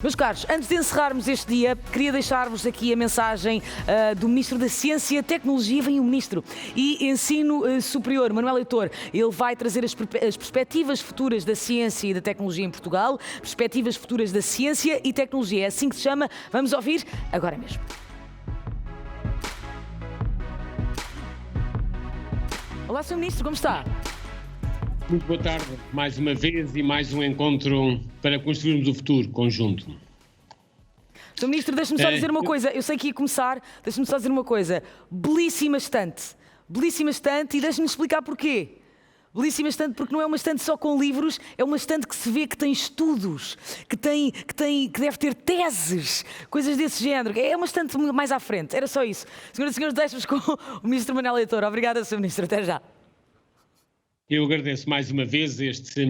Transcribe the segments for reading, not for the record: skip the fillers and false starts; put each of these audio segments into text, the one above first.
Meus caros, antes de encerrarmos este dia, queria deixar-vos aqui a mensagem do Ministro da Ciência, Tecnologia, vem o Ministro, e Ensino Superior, Manuel Leitor. Ele vai trazer as perspectivas futuras da ciência e da tecnologia em Portugal, perspectivas futuras da ciência e tecnologia, é assim que se chama. Vamos ouvir agora mesmo. Olá, Sr. Ministro, como está? Muito boa tarde, mais uma vez, e mais um encontro para construirmos o futuro conjunto. Sr. Ministro, deixe-me só dizer uma coisa, eu sei que ia começar, deixe-me só dizer uma coisa, belíssima estante, e deixe-me explicar porquê. Belíssima estante porque não é uma estante só com livros, é uma estante que se vê que tem estudos, que deve ter teses, coisas desse género. É uma estante mais à frente, era só isso. Senhoras e senhores, deixo-vos com o Ministro Manuel Leitor. Obrigada, Sr. Ministro, até já. Eu agradeço mais uma vez este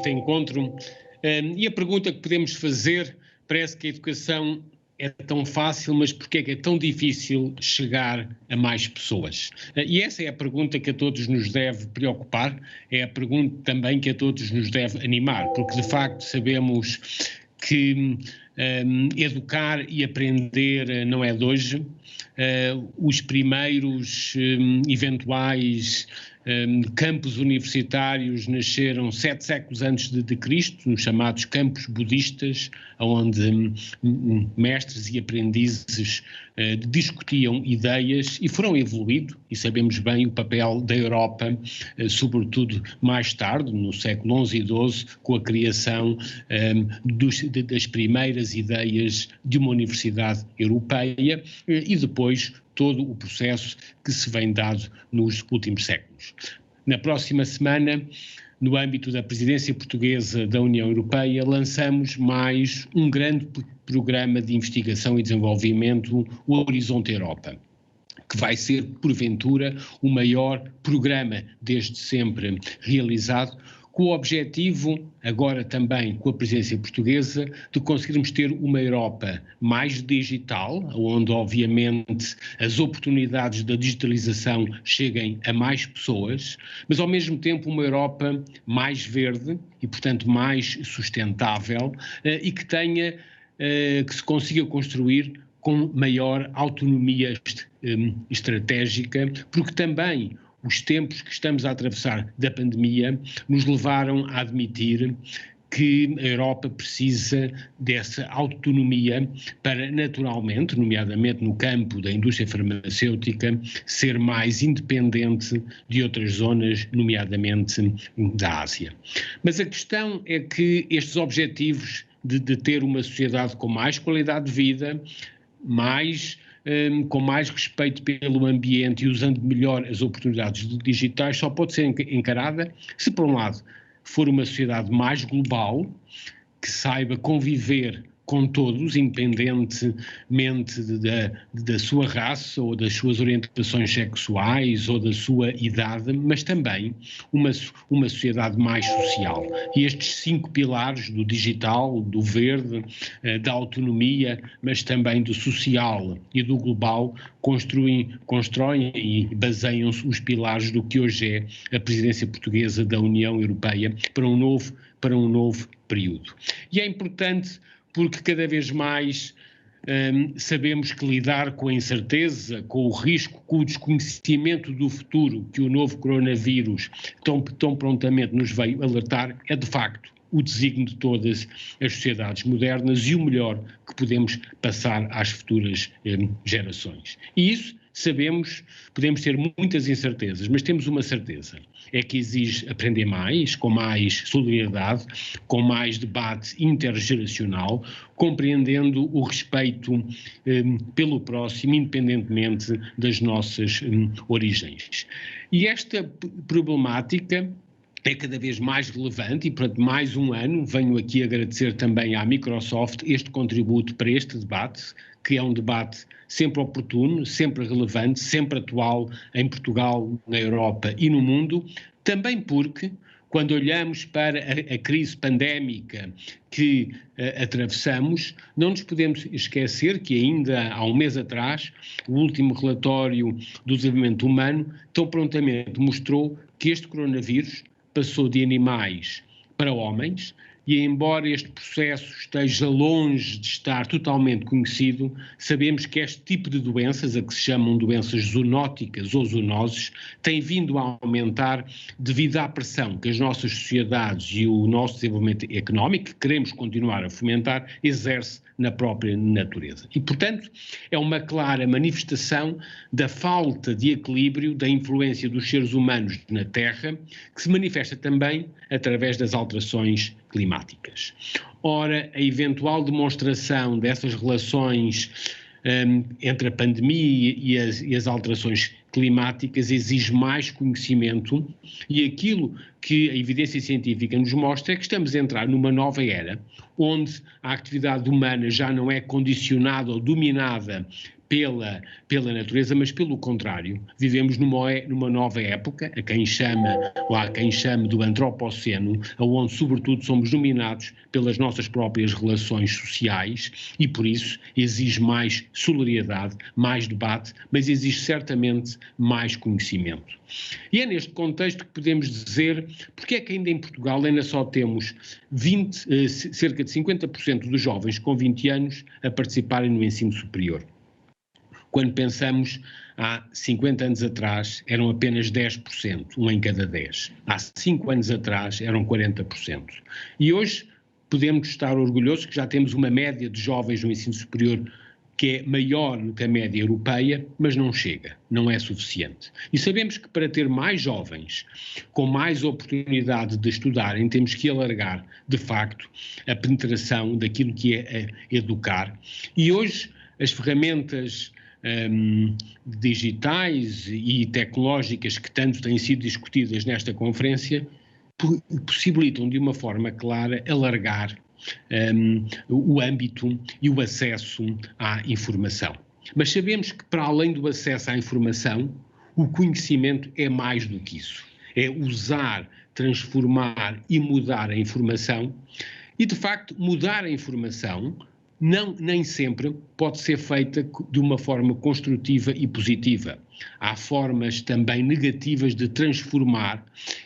encontro e a pergunta que podemos fazer, parece que a educação é tão fácil, mas porquê é que é tão difícil chegar a mais pessoas? E essa é a pergunta que a todos nos deve preocupar, é a pergunta também que a todos nos deve animar, porque de facto sabemos que educar e aprender não é de hoje. Os primeiros eventuais campos universitários nasceram 7 séculos antes de Cristo, nos chamados campos budistas, onde mestres e aprendizes discutiam ideias e foram evoluindo, e sabemos bem o papel da Europa, sobretudo mais tarde, no século XI e XII, com a criação das primeiras ideias de uma universidade europeia e depois todo o processo que se vem dado nos últimos séculos. Na próxima semana, no âmbito da presidência portuguesa da União Europeia, lançamos mais um grande programa de investigação e desenvolvimento, o Horizonte Europa, que vai ser, porventura, o maior programa desde sempre realizado, com o objetivo, agora também com a presidência portuguesa, de conseguirmos ter uma Europa mais digital, onde obviamente as oportunidades da digitalização cheguem a mais pessoas, mas ao mesmo tempo uma Europa mais verde e, portanto, mais sustentável e que se consiga construir com maior autonomia estratégica, porque também os tempos que estamos a atravessar da pandemia nos levaram a admitir que a Europa precisa dessa autonomia para, naturalmente, nomeadamente no campo da indústria farmacêutica, ser mais independente de outras zonas, nomeadamente da Ásia. Mas a questão é que estes objetivos de ter uma sociedade com mais qualidade de vida, com mais respeito pelo ambiente e usando melhor as oportunidades digitais, só pode ser encarada se, por um lado, for uma sociedade mais global, que saiba conviver com todos, independentemente da sua raça ou das suas orientações sexuais ou da sua idade, mas também uma sociedade mais social. E estes 5 pilares do digital, do verde, da autonomia, mas também do social e do global, constroem e baseiam-se os pilares do que hoje é a presidência portuguesa da União Europeia para um novo período. E é importante porque cada vez mais sabemos que lidar com a incerteza, com o risco, com o desconhecimento do futuro que o novo coronavírus tão prontamente nos veio alertar, é de facto o desígnio de todas as sociedades modernas e o melhor que podemos passar às futuras gerações. E isso, sabemos, podemos ter muitas incertezas, mas temos uma certeza, é que exige aprender mais, com mais solidariedade, com mais debate intergeracional, compreendendo o respeito pelo próximo, independentemente das nossas origens. E esta problemática é cada vez mais relevante e, portanto, mais um ano venho aqui agradecer também à Microsoft este contributo para este debate, que é um debate sempre oportuno, sempre relevante, sempre atual em Portugal, na Europa e no mundo, também porque, quando olhamos para a crise pandémica que atravessamos, não nos podemos esquecer que ainda há um mês atrás, o último relatório do desenvolvimento humano tão prontamente mostrou que este coronavírus passou de animais para homens, e embora este processo esteja longe de estar totalmente conhecido, sabemos que este tipo de doenças, a que se chamam doenças zoonóticas ou zoonoses, tem vindo a aumentar devido à pressão que as nossas sociedades e o nosso desenvolvimento económico, que queremos continuar a fomentar, exerce na própria natureza. E, portanto, é uma clara manifestação da falta de equilíbrio da influência dos seres humanos na Terra, que se manifesta também através das alterações climáticas. Ora, a eventual demonstração dessas relações entre a pandemia e as alterações climáticas exige mais conhecimento, e aquilo que a evidência científica nos mostra é que estamos a entrar numa nova era, onde a atividade humana já não é condicionada ou dominada pela natureza, mas pelo contrário, vivemos numa nova época, a quem chame do antropoceno, onde sobretudo somos dominados pelas nossas próprias relações sociais e por isso exige mais solidariedade, mais debate, mas exige certamente mais conhecimento. E é neste contexto que podemos dizer porque é que ainda em Portugal ainda só temos cerca de 50% dos jovens com 20 anos a participarem no ensino superior. Quando pensamos há 50 anos atrás eram apenas 10%, 1 em cada 10. Há 5 anos atrás eram 40%. E hoje podemos estar orgulhosos que já temos uma média de jovens no ensino superior que é maior do que a média europeia, mas não chega, não é suficiente. E sabemos que para ter mais jovens com mais oportunidade de estudarem, temos que alargar, de facto, a penetração daquilo que é educar. E hoje as ferramentas digitais e tecnológicas que tanto têm sido discutidas nesta conferência possibilitam de uma forma clara alargar o âmbito e o acesso à informação. Mas sabemos que para além do acesso à informação, o conhecimento é mais do que isso. É usar, transformar e mudar a informação e, de facto, mudar a informação nem sempre pode ser feita de uma forma construtiva e positiva. Há formas também negativas de transformar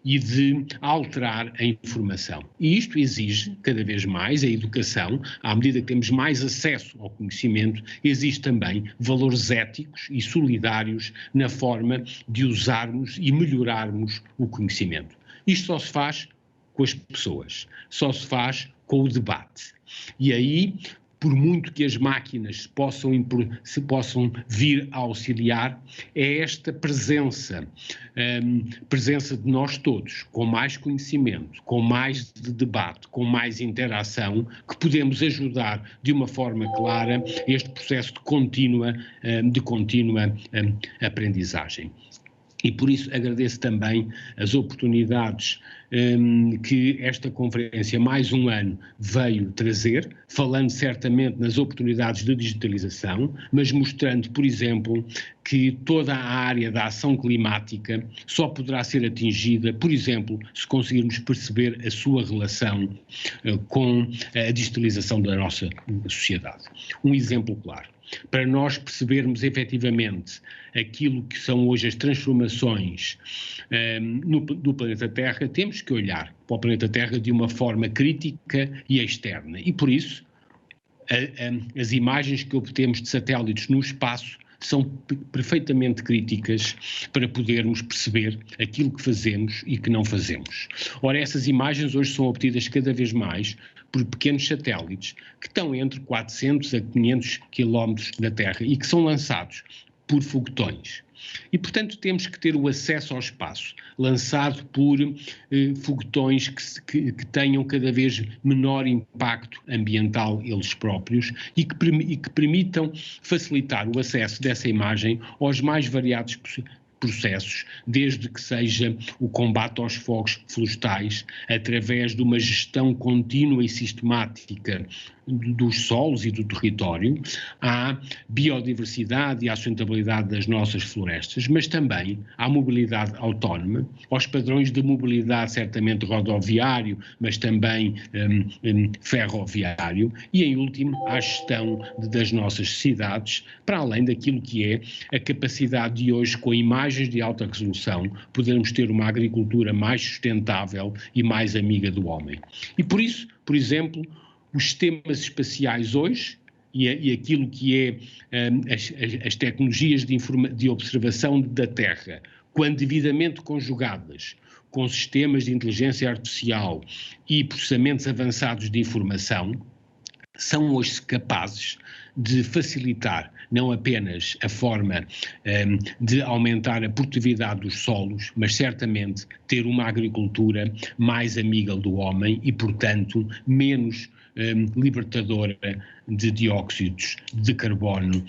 e de alterar a informação. E isto exige, cada vez mais, a educação. À medida que temos mais acesso ao conhecimento, exige também valores éticos e solidários na forma de usarmos e melhorarmos o conhecimento. Isto só se faz com as pessoas, só se faz com o debate. E aí, por muito que as máquinas se possam vir a auxiliar, é esta presença de nós todos, com mais conhecimento, com mais debate, com mais interação, que podemos ajudar de uma forma clara este processo de contínua aprendizagem. E por isso agradeço também as oportunidades que esta conferência, mais um ano, veio trazer, falando certamente nas oportunidades de digitalização, mas mostrando, por exemplo, que toda a área da ação climática só poderá ser atingida, por exemplo, se conseguirmos perceber a sua relação com a digitalização da nossa sociedade. Um exemplo claro. Para nós percebermos efetivamente aquilo que são hoje as transformações do planeta Terra, temos que olhar para o planeta Terra de uma forma crítica e externa. E por isso, as imagens que obtemos de satélites no espaço são perfeitamente críticas para podermos perceber aquilo que fazemos e que não fazemos. Ora, essas imagens hoje são obtidas cada vez mais por pequenos satélites que estão entre 400 a 500 quilómetros da Terra e que são lançados por foguetões. E, portanto, temos que ter o acesso ao espaço, lançado por foguetões que tenham cada vez menor impacto ambiental eles próprios e que permitam facilitar o acesso dessa imagem aos mais variados processos, desde que seja o combate aos fogos florestais, através de uma gestão contínua e sistemática dos solos e do território, à biodiversidade e à sustentabilidade das nossas florestas, mas também à mobilidade autónoma, aos padrões de mobilidade certamente rodoviário, mas também ferroviário e, em último, à gestão das nossas cidades, para além daquilo que é a capacidade de hoje, com imagens de alta resolução, podermos ter uma agricultura mais sustentável e mais amiga do homem. E por isso, por exemplo, os sistemas espaciais hoje e aquilo que é as tecnologias de observação da Terra, quando devidamente conjugadas com sistemas de inteligência artificial e processamentos avançados de informação, são hoje capazes de facilitar não apenas a forma de aumentar a produtividade dos solos, mas certamente ter uma agricultura mais amiga do homem e, portanto, menos libertadora de dióxidos de carbono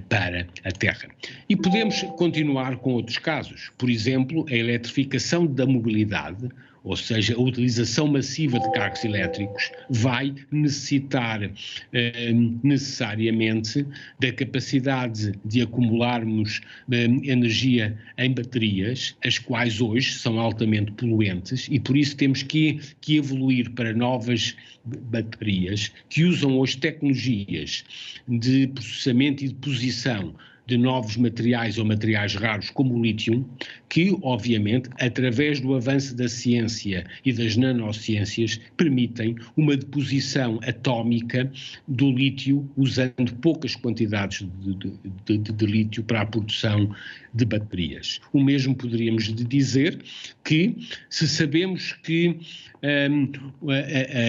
para a Terra. E podemos continuar com outros casos, por exemplo, a eletrificação da mobilidade, ou seja, a utilização massiva de carros elétricos vai necessitar necessariamente da capacidade de acumularmos energia em baterias, as quais hoje são altamente poluentes, e por isso temos que evoluir para novas baterias que usam hoje tecnologias de processamento e de posição de novos materiais ou materiais raros como o lítio, que, obviamente, através do avanço da ciência e das nanociências, permitem uma deposição atómica do lítio usando poucas quantidades de lítio para a produção de baterias. O mesmo poderíamos dizer que, se sabemos que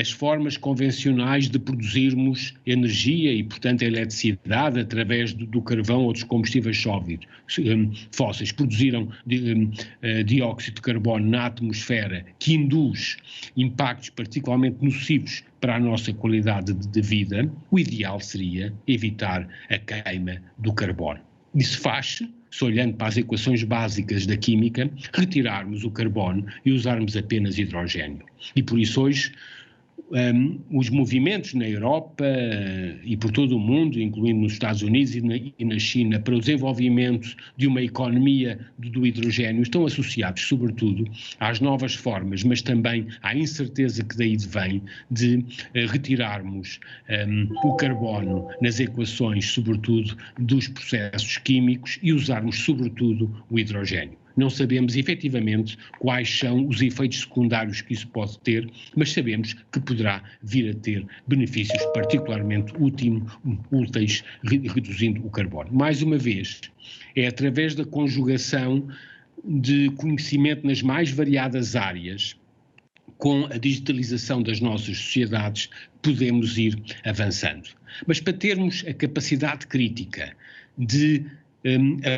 as formas convencionais de produzirmos energia e, portanto, a eletricidade através do carvão ou dos combustíveis sólidos, fósseis, produziram dióxido de carbono na atmosfera, que induz impactos particularmente nocivos para a nossa qualidade de vida, o ideal seria evitar a queima do carbono. Isso faz-se se, olhando para as equações básicas da química, retirarmos o carbono e usarmos apenas hidrogênio. E por isso hoje os movimentos na Europa e por todo o mundo, incluindo nos Estados Unidos e na China, para o desenvolvimento de uma economia do hidrogênio estão associados, sobretudo, às novas formas, mas também à incerteza que daí vem de retirarmos o carbono nas equações, sobretudo, dos processos químicos e usarmos, sobretudo, o hidrogênio. Não sabemos efetivamente quais são os efeitos secundários que isso pode ter, mas sabemos que poderá vir a ter benefícios particularmente úteis, reduzindo o carbono. Mais uma vez, é através da conjugação de conhecimento nas mais variadas áreas, com a digitalização das nossas sociedades, podemos ir avançando. Mas para termos a capacidade crítica de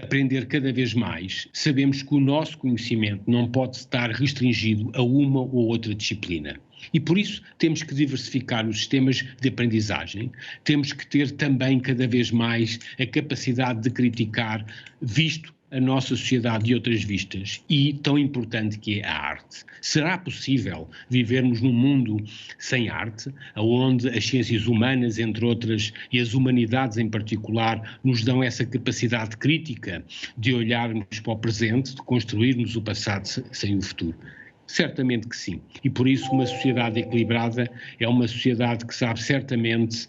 aprender cada vez mais, sabemos que o nosso conhecimento não pode estar restringido a uma ou outra disciplina. E por isso temos que diversificar os sistemas de aprendizagem, temos que ter também cada vez mais a capacidade de criticar, visto a nossa sociedade de outras vistas, e tão importante que é a arte. Será possível vivermos num mundo sem arte, onde as ciências humanas, entre outras, e as humanidades em particular, nos dão essa capacidade crítica de olharmos para o presente, de construirmos o passado sem o futuro? Certamente que sim. E por isso uma sociedade equilibrada é uma sociedade que sabe certamente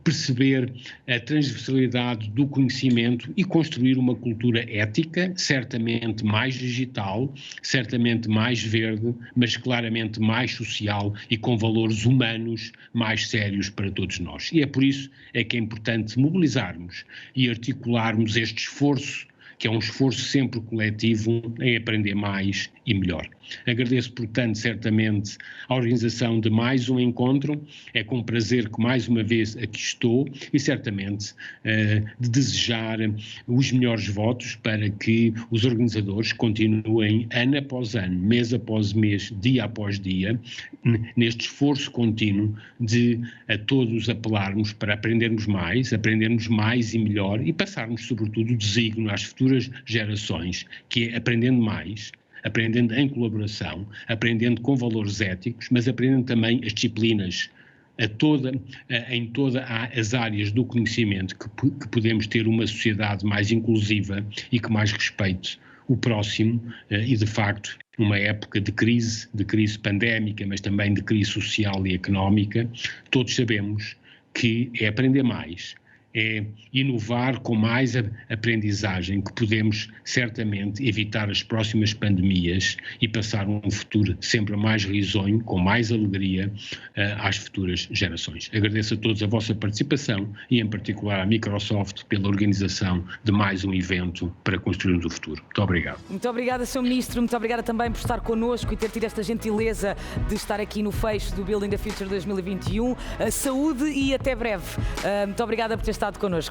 perceber a transversalidade do conhecimento e construir uma cultura ética, certamente mais digital, certamente mais verde, mas claramente mais social e com valores humanos mais sérios para todos nós. E é por isso que é importante mobilizarmos e articularmos este esforço, que é um esforço sempre coletivo, em aprender mais e melhor. Agradeço, portanto, certamente a organização de mais um encontro, é com prazer que mais uma vez aqui estou e certamente de desejar os melhores votos para que os organizadores continuem ano após ano, mês após mês, dia após dia, neste esforço contínuo de a todos apelarmos para aprendermos mais e melhor e passarmos sobretudo o desígnio às futuras gerações, que é aprendendo mais, aprendendo em colaboração, aprendendo com valores éticos, mas aprendendo também as disciplinas em todas as áreas do conhecimento que podemos ter uma sociedade mais inclusiva e que mais respeite o próximo e, de facto, numa época de crise pandémica, mas também de crise social e económica, todos sabemos que é aprender mais, é inovar com mais aprendizagem, que podemos certamente evitar as próximas pandemias e passar um futuro sempre mais risonho, com mais alegria às futuras gerações. Agradeço a todos a vossa participação e em particular à Microsoft pela organização de mais um evento para construirmos o futuro. Muito obrigado. Muito obrigada, Sr. Ministro, muito obrigada também por estar connosco e ter tido esta gentileza de estar aqui no fecho do Building the Future 2021. Saúde e até breve. Muito obrigada por ter estado connosco.